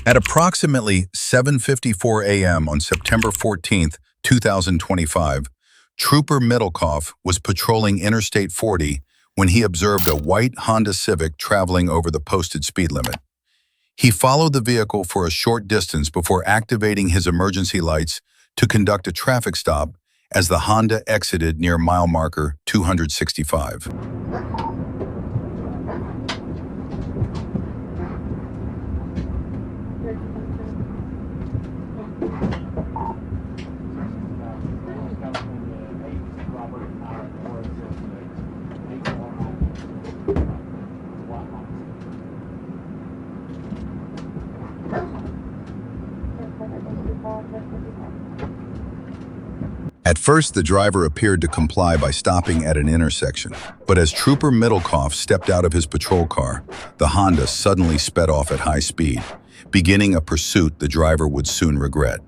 At approximately 7:54 a.m. on September 14, 2025, Trooper Middlecoff was patrolling Interstate 40 when he observed a white Honda Civic traveling over the posted speed limit. He followed the vehicle for a short distance before activating his emergency lights to conduct a traffic stop as the Honda exited near mile marker 265. At first, the driver appeared to comply by stopping at an intersection, but as Trooper Middlecoff stepped out of his patrol car, the Honda suddenly sped off at high speed, beginning a pursuit the driver would soon regret.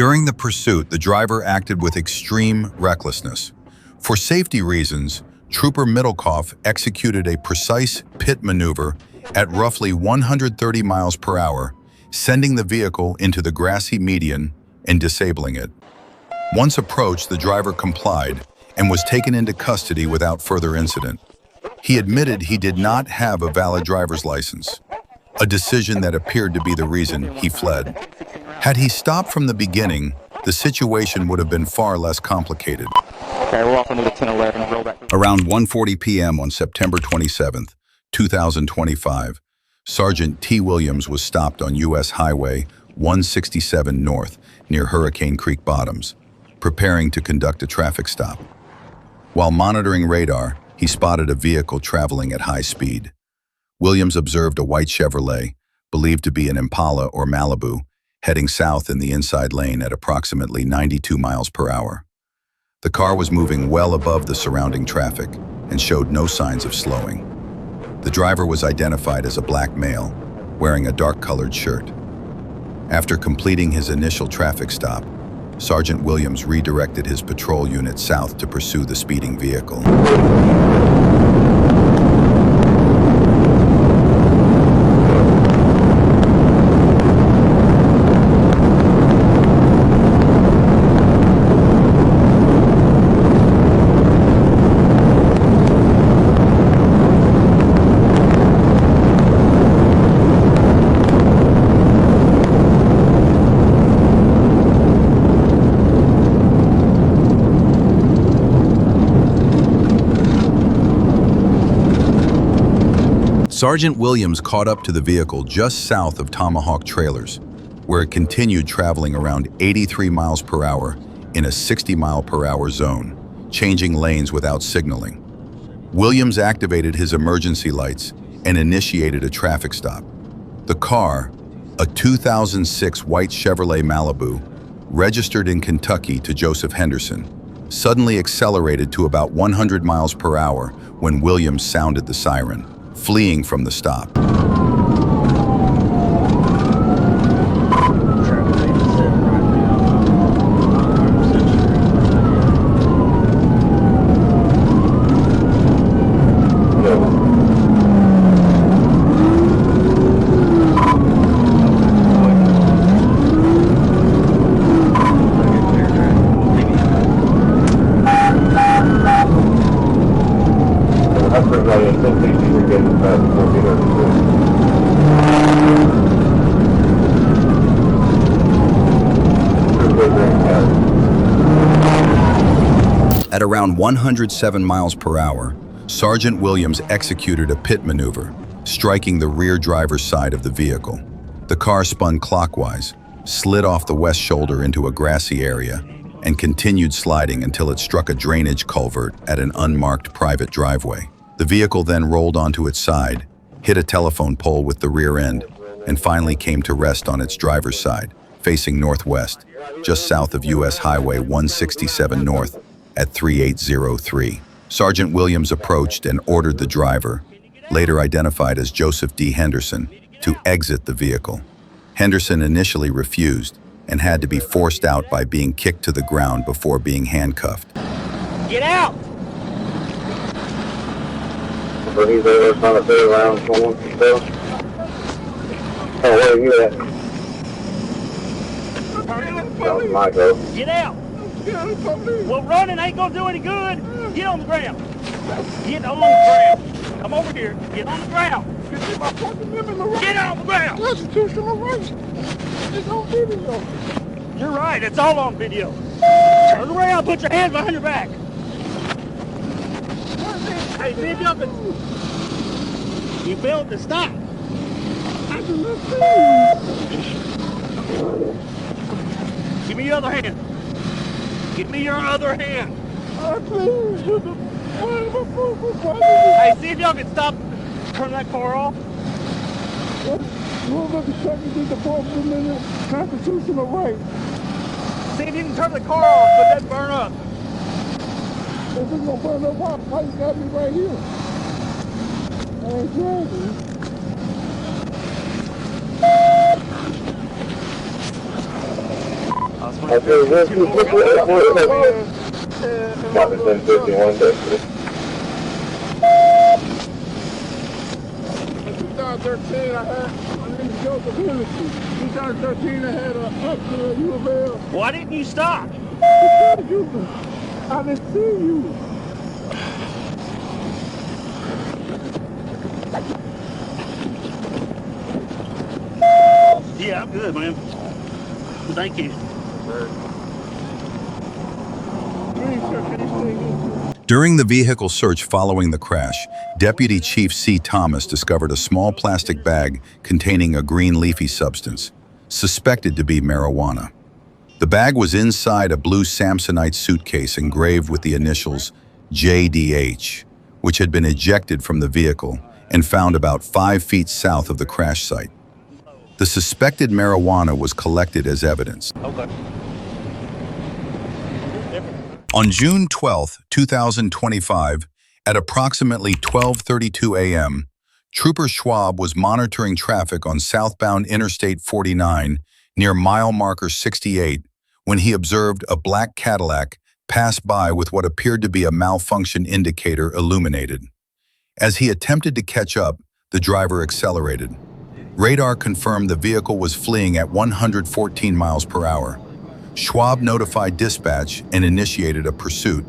During the pursuit, the driver acted with extreme recklessness. For safety reasons, Trooper Middlecoff executed a precise pit maneuver at roughly 130 miles per hour, sending the vehicle into the grassy median and disabling it. Once approached, the driver complied and was taken into custody without further incident. He admitted he did not have a valid driver's license, a decision that appeared to be the reason he fled. Had he stopped from the beginning, the situation would have been far less complicated. Okay, we're off into the 1011. Roll back. Around 1:40 p.m. on September 27, 2025, Sergeant T. Williams was stopped on U.S. Highway 167 North near Hurricane Creek Bottoms, preparing to conduct a traffic stop. While monitoring radar, he spotted a vehicle traveling at high speed. Williams observed a white Chevrolet, believed to be an Impala or Malibu, heading south in the inside lane at approximately 92 miles per hour. The car was moving well above the surrounding traffic and showed no signs of slowing. The driver was identified as a black male, wearing a dark-colored shirt. After completing his initial traffic stop, Sergeant Williams redirected his patrol unit south to pursue the speeding vehicle. Sergeant Williams caught up to the vehicle just south of Tomahawk Trailers, where it continued traveling around 83 miles per hour in a 60 mile per hour zone, changing lanes without signaling. Williams activated his emergency lights and initiated a traffic stop. The car, a 2006 white Chevrolet Malibu, registered in Kentucky to Joseph Henderson, suddenly accelerated to about 100 miles per hour when Williams sounded the siren, fleeing from the stop. At around 107 miles per hour, Sergeant Williams executed a pit maneuver, striking the rear driver's side of the vehicle. The car spun clockwise, slid off the west shoulder into a grassy area, and continued sliding until it struck a drainage culvert at an unmarked private driveway. The vehicle then rolled onto its side, hit a telephone pole with the rear end, and finally came to rest on its driver's side, facing northwest, just south of US Highway 167 North at 3803. Sergeant Williams approached and ordered the driver, later identified as Joseph D. Henderson, to exit the vehicle. Henderson initially refused and had to be forced out by being kicked to the ground before being handcuffed. Get out! So he's there trying to stay around someone. Oh, where are you at? That was my go. Get out! Well, running ain't gonna do any good. Get on the ground. Get on the ground. Come over here. Get on the ground. Get on the ground. Constitutional rights. It's on video. You're right. It's all on video. Turn around. Put your hands behind your back. Hey, see if y'all can. You failed to stop. Give me your other hand. Give me your other hand. Hey, see if y'all can stop. Turn that car off. Constitutional right. See if you can turn the car off, but that burn up. If it's gonna burn up, why you got me right here? I ain't driving. Okay, what's 1051 2013, I had my name is Joseph Henderson. 2013, I had a upgrade U of L. Why didn't you stop? I didn't see you. Yeah, I'm good, man. Thank you. During the vehicle search following the crash, Deputy Chief C. Thomas discovered a small plastic bag containing a green leafy substance. suspected to be marijuana. The bag was inside a blue Samsonite suitcase engraved with the initials JDH, which had been ejected from the vehicle and found about 5 feet south of the crash site. The suspected marijuana was collected as evidence. Okay. On June 12, 2025, at approximately 12:32 a.m., Trooper Schwab was monitoring traffic on southbound Interstate 49 near mile marker 68 when he observed a black Cadillac pass by with what appeared to be a malfunction indicator illuminated. As he attempted to catch up, the driver accelerated. Radar confirmed the vehicle was fleeing at 114 miles per hour. Schwab notified dispatch and initiated a pursuit.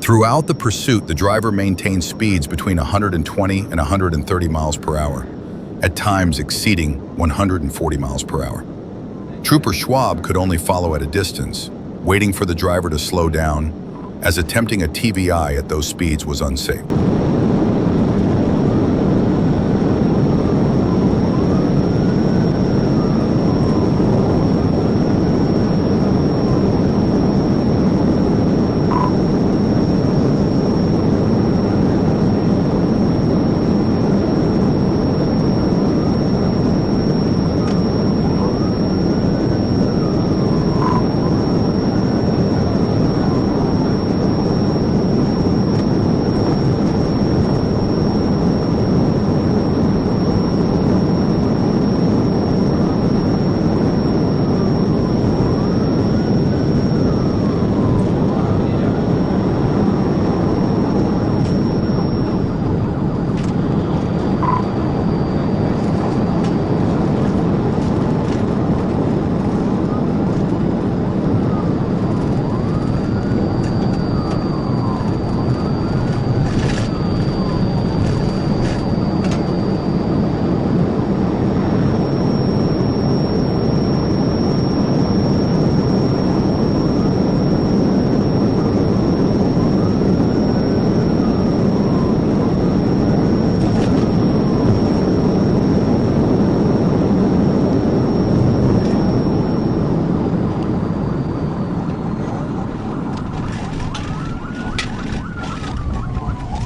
Throughout the pursuit, the driver maintained speeds between 120 and 130 miles per hour, at times exceeding 140 miles per hour. Trooper Schwab could only follow at a distance, waiting for the driver to slow down, as attempting a TVI at those speeds was unsafe.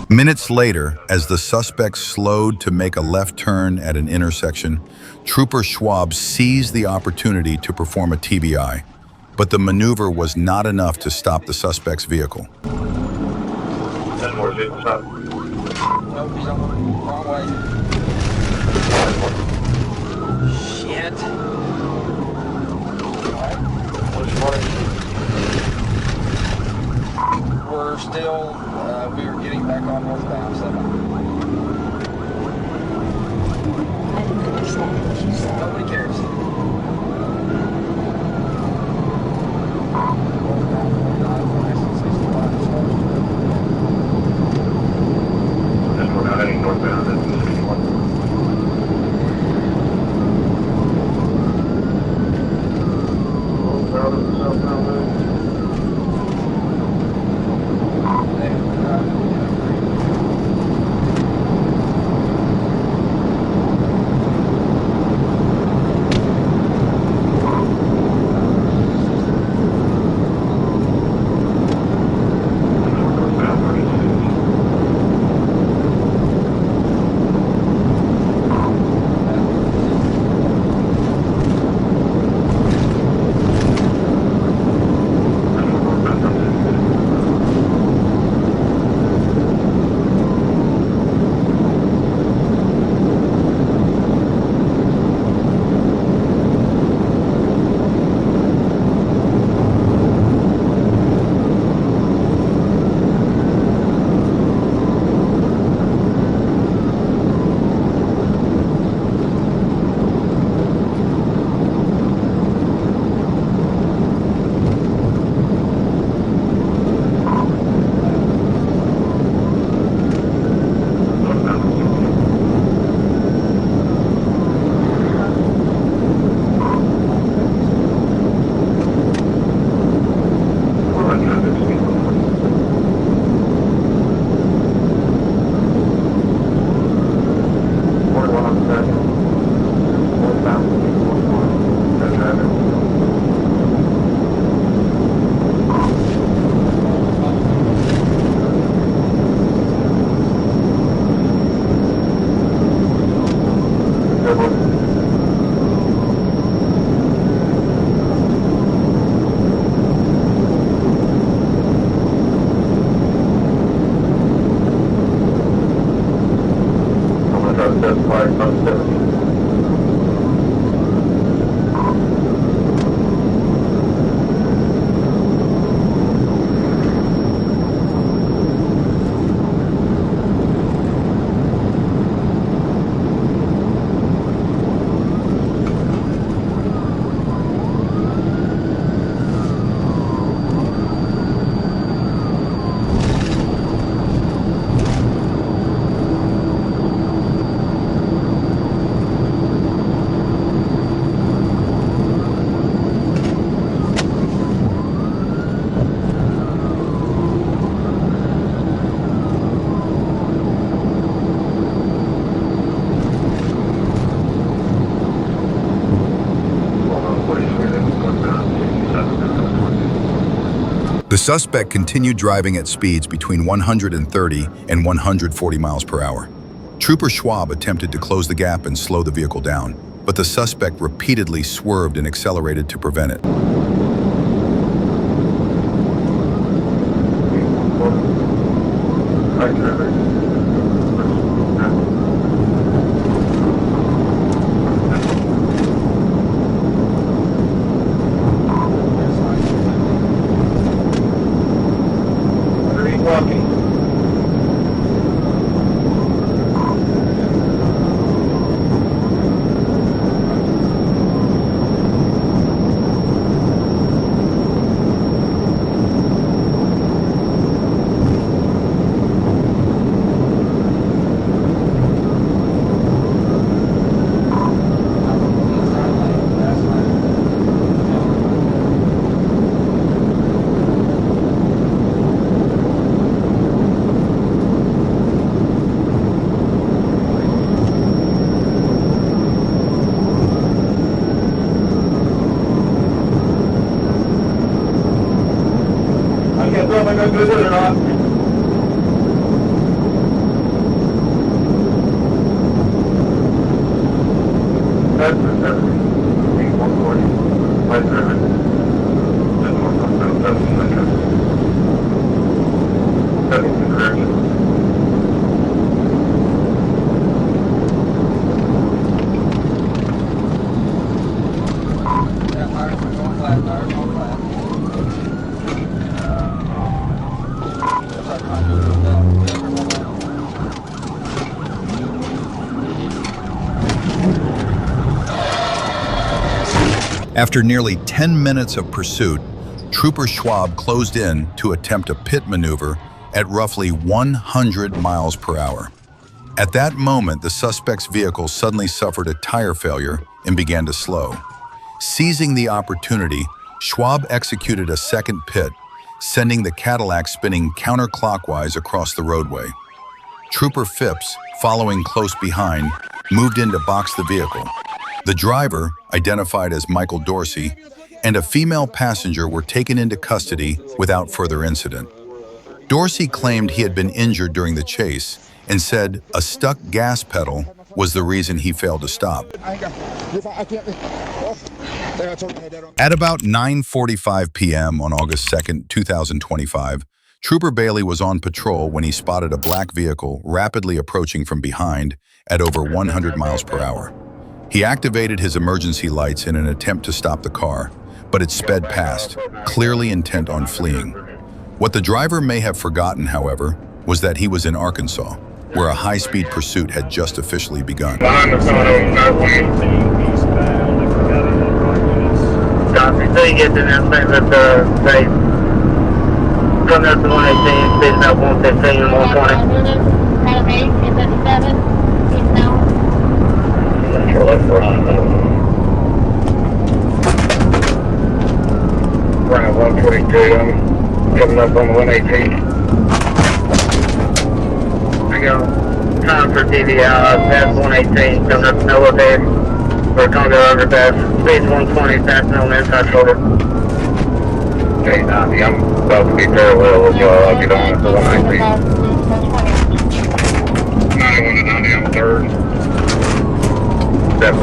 Minutes later, as the suspect slowed to make a left turn at an intersection, Trooper Schwab seized the opportunity to perform a TBI, but the maneuver was not enough to stop the suspect's vehicle. Shit. We're still, we are getting back on northbound 7. I didn't understand what you said. Nobody cares. We're not heading northbound at 61. Out of the southbound lane. process by 570. The suspect continued driving at speeds between 130 and 140 miles per hour. Trooper Schwab attempted to close the gap and slow the vehicle down, but the suspect repeatedly swerved and accelerated to prevent it. After nearly 10 minutes of pursuit, Trooper Schwab closed in to attempt a pit maneuver at roughly 100 miles per hour. At that moment, the suspect's vehicle suddenly suffered a tire failure and began to slow. Seizing the opportunity, Schwab executed a second pit, sending the Cadillac spinning counterclockwise across the roadway. Trooper Phipps, following close behind, moved in to box the vehicle. The driver, identified as Michael Dorsey, and a female passenger were taken into custody without further incident. Dorsey claimed he had been injured during the chase and said a stuck gas pedal was the reason he failed to stop. At about 9:45 p.m. on August 2nd, 2025, Trooper Bailey was on patrol when he spotted a black vehicle rapidly approaching from behind at over 100 miles per hour. He activated his emergency lights in an attempt to stop the car, but it sped past, clearly intent on fleeing. What the driver may have forgotten, however, was that he was in Arkansas, where a high-speed pursuit had just officially begun. Copy. So you get the announcement that they coming up to 118, speeding up 115 and 120. Adam 8, is that 7? He's now. Sure, that's right, 122, I'm coming up on 118. I go time for TV out, past 118, coming up to Noah there. We're going to go overpass, speed's 120, passing on the inside shoulder. Okay, I'm about to be parallel with y'all, I'll get on at the 119. 91 to 90 on 3rd. 7.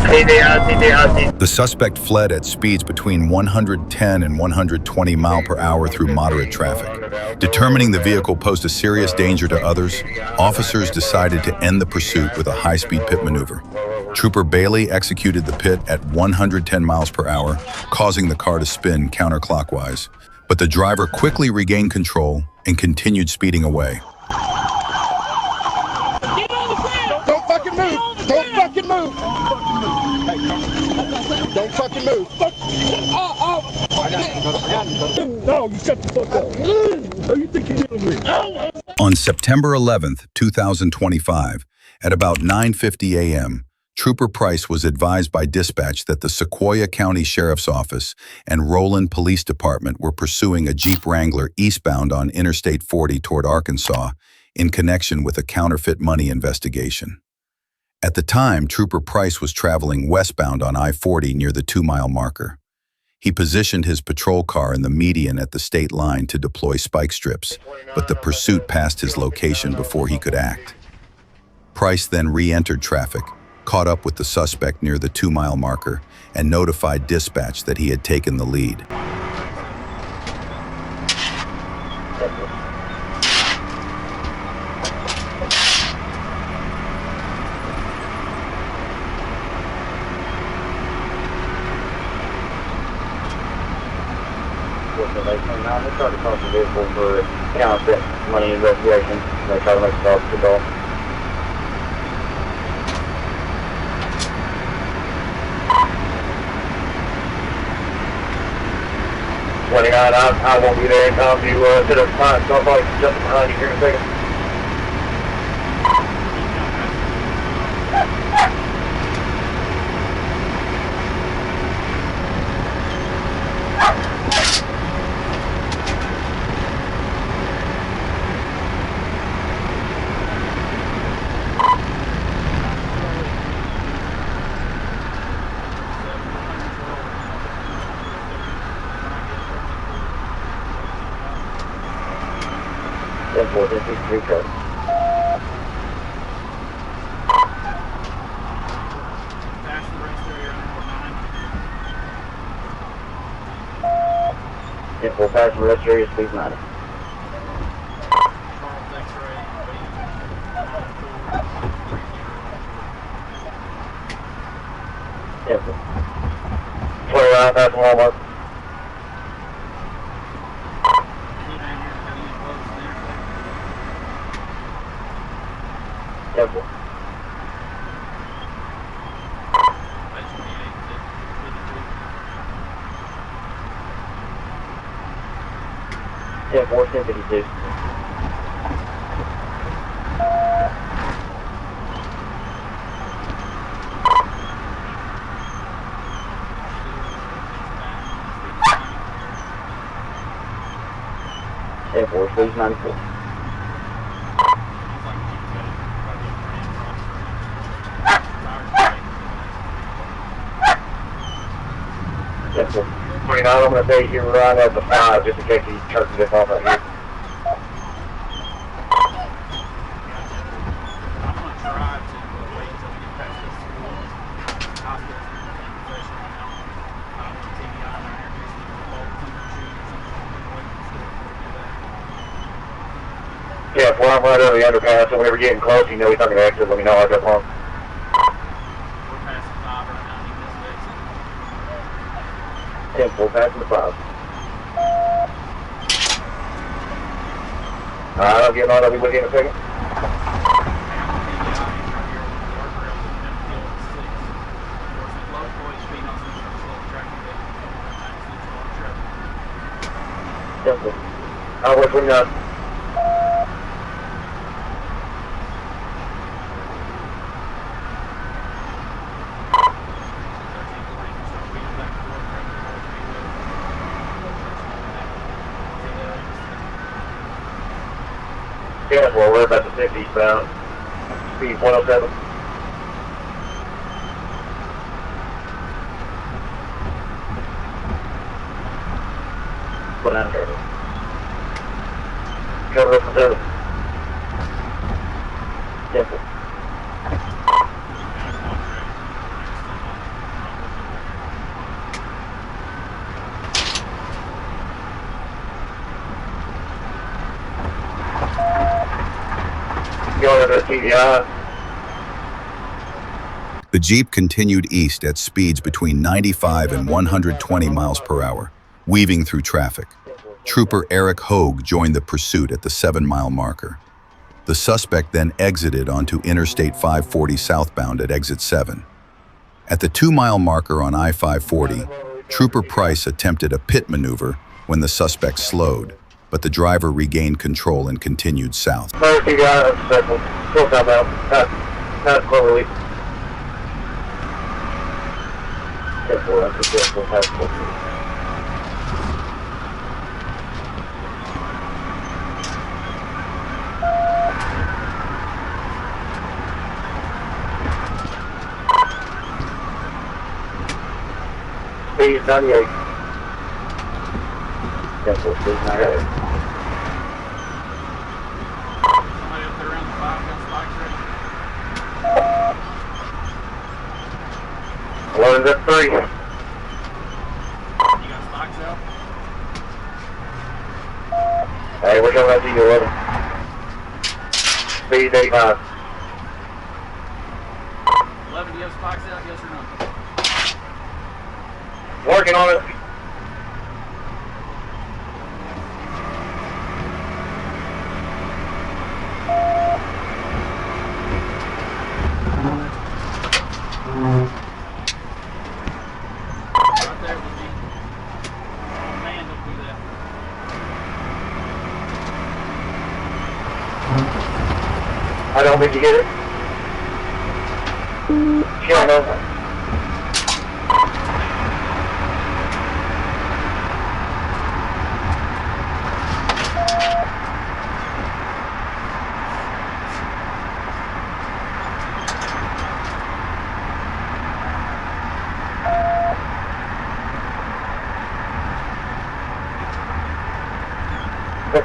The suspect fled at speeds between 110 and 120 mile per hour through moderate traffic. Determining the vehicle posed a serious danger to others, officers decided to end the pursuit with a high-speed pit maneuver. Trooper Bailey executed the pit at 110 miles per hour, causing the car to spin counterclockwise. But the driver quickly regained control and continued speeding away. Don't fucking move! Don't fucking move! Don't fucking move! No, you shut the fuck up. Who you think you're dealing with? On September 11th, 2025, at about 9:50 a.m., Trooper Price was advised by dispatch that the Sequoia County Sheriff's Office and Roland Police Department were pursuing a Jeep Wrangler eastbound on Interstate 40 toward Arkansas in connection with a counterfeit money investigation. At the time, Trooper Price was traveling westbound on I-40 near the 2-mile marker. He positioned his patrol car in the median at the state line to deploy spike strips, but the pursuit passed his location before he could act. Price then re-entered traffic, caught up with the suspect near the 2-mile marker, and notified dispatch that he had taken the lead. They started across the vehicle for counterfeit money investigation. They try to make it off the door. 29, I won't be there in time to set up fine, so I'll probably jump behind you here in a second. We'll pass the rest area, speed 90. Yep. 29, pass the Walmart. Yep. 10-4-10-52. Airport, please, 94. Airport. 29, I'm going to take you right at the 5 just in case he turns this off right here. Yeah, if I'm right over the underpass, so whenever you're getting close, you know he's not going to exit, let me know I'll jump on. Yeah, we'll pass the 5. Alright, I'll get on, I'll be with you in a second. Simple. I'll wait for you now. Yeah, well, we're about to 50 eastbound. Speed 107. Put out there. Cover up for 7. Simple. over to TVI. The Jeep continued east at speeds between 95 and 120 miles per hour, weaving through traffic. Trooper Eric Hogue joined the pursuit at the 7-mile marker. The suspect then exited onto Interstate 540 southbound at exit 7. At the 2-mile marker on I-540, Trooper Price attempted a pit maneuver when the suspect slowed, but the driver regained control and continued south. Over TVI, circle. Full southbound. Not clearly. Careful, that's a careful passport. Speed 98. Careful, speed 98. Somebody up there around the 5 got spikes ready. Loaded up 3. You got spikes out? Hey, we're going out to you 11. Speed 85. 11, do you have spikes out, yes or no? Working on it. Right there with me. Man, don't do that. I don't think you get it. Sure, no.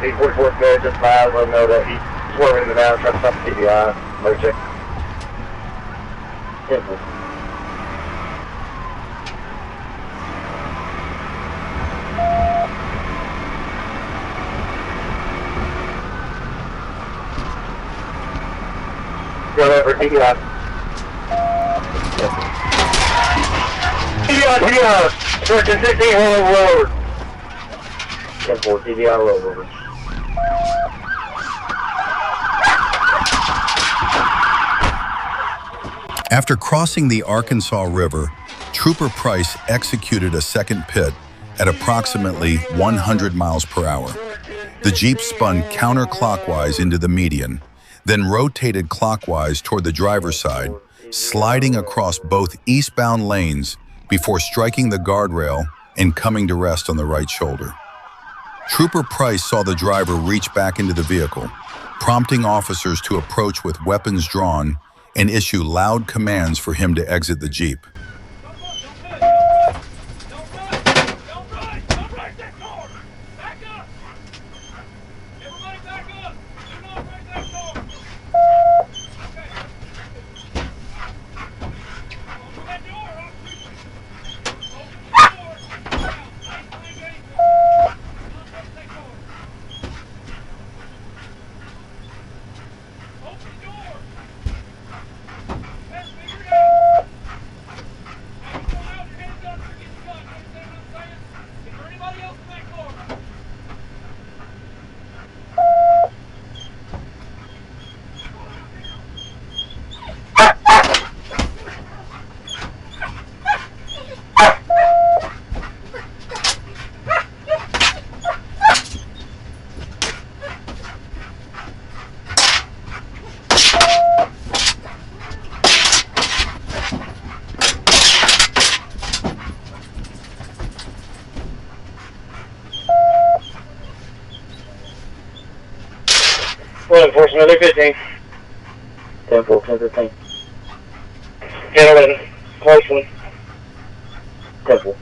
He's 44th there, just by, let him know that he's swerving in the down, trying to stop the TBI. Emergency. Simple. Go over TBI. TBI! Searching 16 road. 10-4, TBI rollover. After crossing the Arkansas River, Trooper Price executed a second pit at approximately 100 miles per hour. The Jeep spun counterclockwise into the median, then rotated clockwise toward the driver's side, sliding across both eastbound lanes before striking the guardrail and coming to rest on the right shoulder. Trooper Price saw the driver reach back into the vehicle, prompting officers to approach with weapons drawn and issue loud commands for him to exit the Jeep. Well, enforcement, another 15. 10-4, 10-15. 10-11. Close one. 10-4.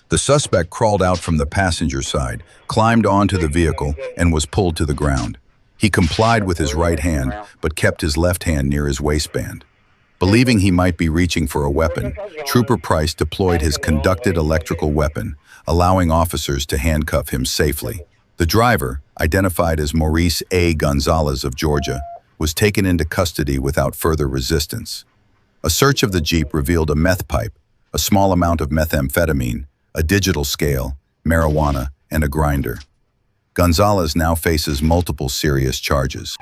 The suspect crawled out from the passenger side, climbed onto the vehicle, and was pulled to the ground. He complied with his right hand, but kept his left hand near his waistband. Believing he might be reaching for a weapon, Trooper Price deployed his conducted electrical weapon, allowing officers to handcuff him safely. The driver, identified as Maurice A. Gonzalez of Georgia, was taken into custody without further resistance. A search of the Jeep revealed a meth pipe, a small amount of methamphetamine, a digital scale, marijuana, and a grinder. Gonzalez now faces multiple serious charges.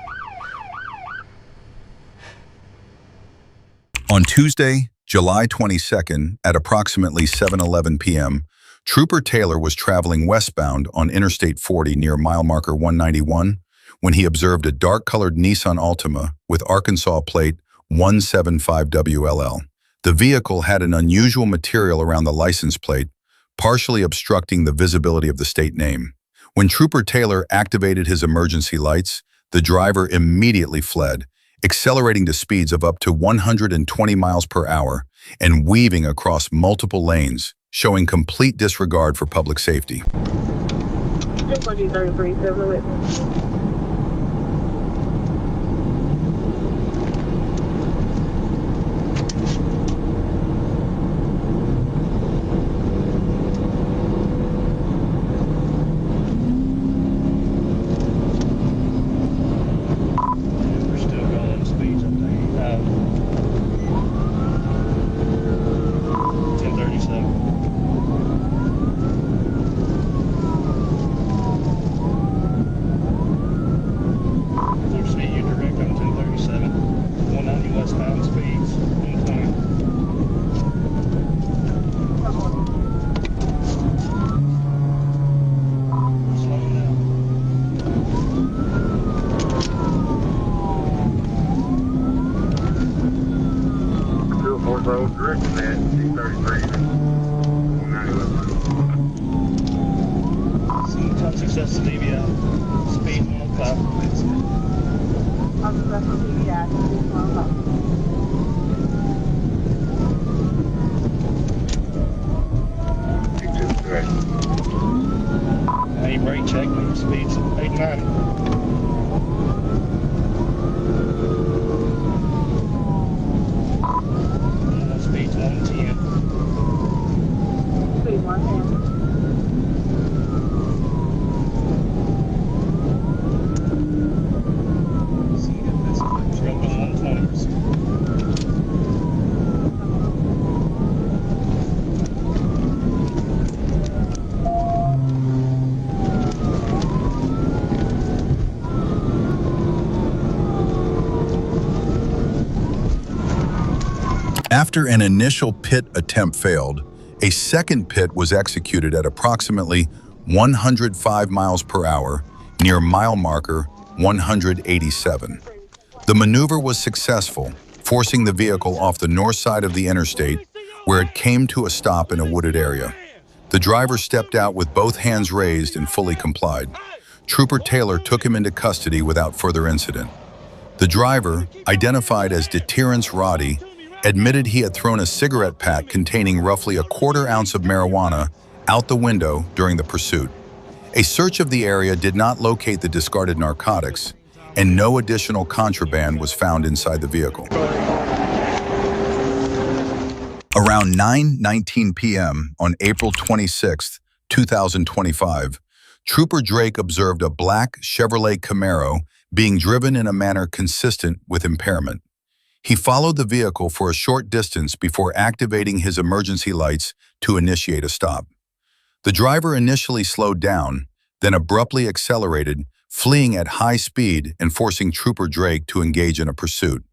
On Tuesday, July 22nd, at approximately 7:11 p.m., Trooper Taylor was traveling westbound on Interstate 40 near mile marker 191 when he observed a dark-colored Nissan Ultima with Arkansas plate 175WLL. The vehicle had an unusual material around the license plate, partially obstructing the visibility of the state name. When Trooper Taylor activated his emergency lights, the driver immediately fled, accelerating to speeds of up to 120 miles per hour and weaving across multiple lanes, showing complete disregard for public safety. Road direction at 233. Success Stevia, speed 105. Hey, brake check me, speed's 89. Speed's 110. Speed 110. After an initial pit attempt failed, a second pit was executed at approximately 105 miles per hour near mile marker 187. The maneuver was successful, forcing the vehicle off the north side of the interstate, where it came to a stop in a wooded area. The driver stepped out with both hands raised and fully complied. Trooper Taylor took him into custody without further incident. The driver, identified as Deterrence Roddy, admitted he had thrown a cigarette pack containing roughly a quarter ounce of marijuana out the window during the pursuit. A search of the area did not locate the discarded narcotics, and no additional contraband was found inside the vehicle. Around 9:19 p.m. on April 26, 2025, Trooper Drake observed a black Chevrolet Camaro being driven in a manner consistent with impairment. He followed the vehicle for a short distance before activating his emergency lights to initiate a stop. The driver initially slowed down, then abruptly accelerated, fleeing at high speed and forcing Trooper Drake to engage in a pursuit.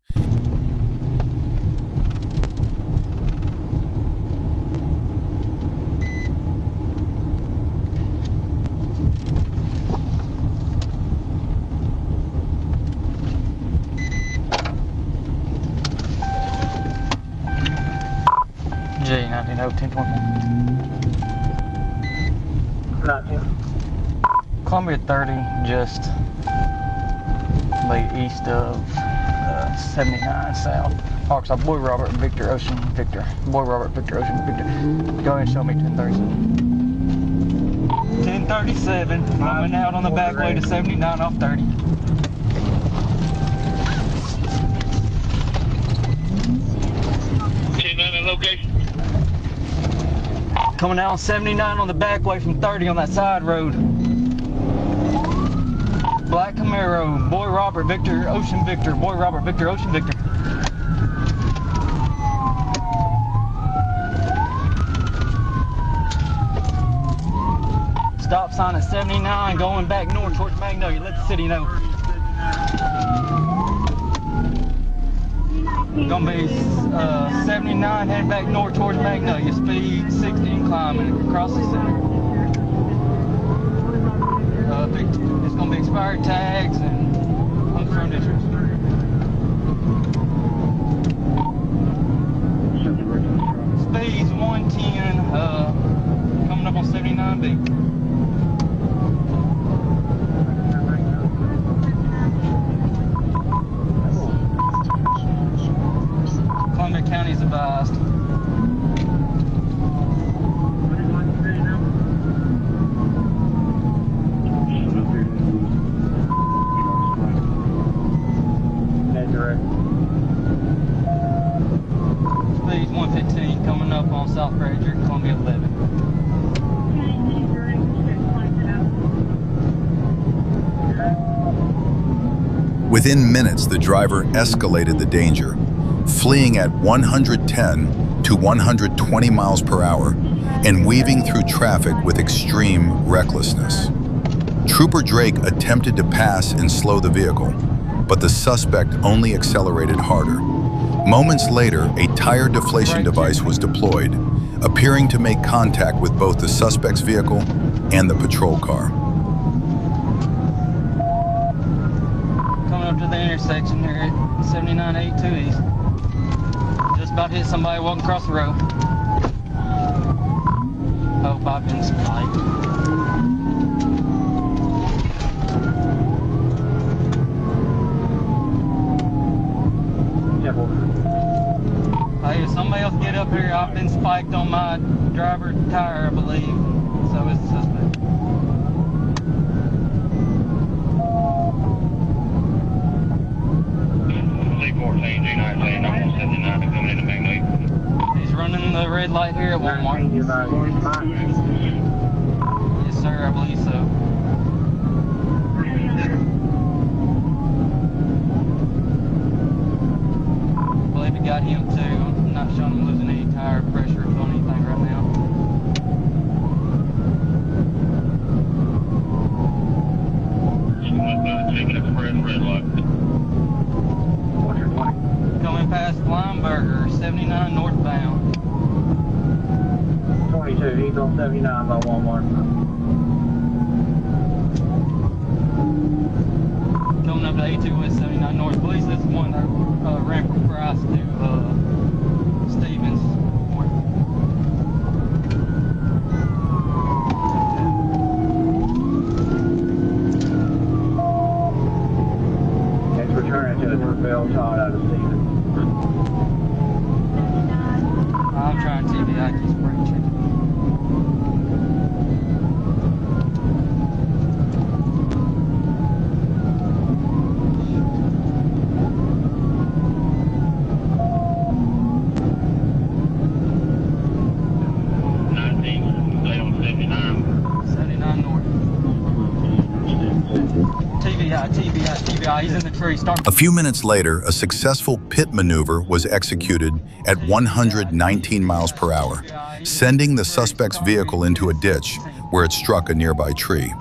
Columbia 30, just east of 79 South. Arkansas, Boy Robert, Victor Ocean, Victor. Boy Robert, Victor Ocean, Victor. Go ahead and show me 1037. 1037, coming out on the back way to 79 off 30. Location. Coming out on 79 on the back way from 30 on that side road. Black Camaro, Boy Robert, Victor, Ocean Victor, Boy Robert, Victor, Ocean Victor. Stop sign at 79, going back north towards Magnolia. Let the city know. Gonna be 79, heading back north towards Magnolia. Speed 60 and climbing across the center. It's gonna be expired tags and unconfirmed issues. Speed's 110, coming up on 79B. Columbia County's advised. Speed's 115, coming up on South Fraser, Columbia 11. Within minutes, the driver escalated the danger, fleeing at 110 to 120 miles per hour and weaving through traffic with extreme recklessness. Trooper Drake attempted to pass and slow the vehicle, but the suspect only accelerated harder. Moments later, a tire deflation device was deployed, appearing to make contact with both the suspect's vehicle and the patrol car. Coming up to the intersection here at 7982 East. Just about hit somebody walking across the road. Hope I've been spiked. Hey, if somebody else get up here, I've been spiked on my driver's tire, I believe. So is the suspect. C14, G19, I'm on 79, coming into Magnolia. He's running the red light here at Walmart. Yes, sir, I believe so. I believe it got him too. I'm not showing him losing any tire pressure or feeling anything right now. Chicken Express, red light. Coming past Lineberger, 79 northbound. 22, he's on 79 by Walmart. Coming up to 82 West 79 North. I believe that's the one that ran from Price to Stevens. It's returning to the Northville side out of Stevens. I'm trying TBI, keep spring chicken. TBI, he's in the tree. A few minutes later, a successful pit maneuver was executed at 119 miles per hour, sending the suspect's vehicle into a ditch where it struck a nearby tree.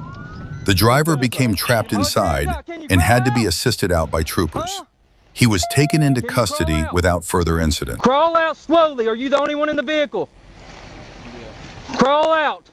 The driver became trapped inside and had to be assisted out by troopers. He was taken into custody without further incident. Crawl out slowly. Are you the only one in the vehicle? Crawl out.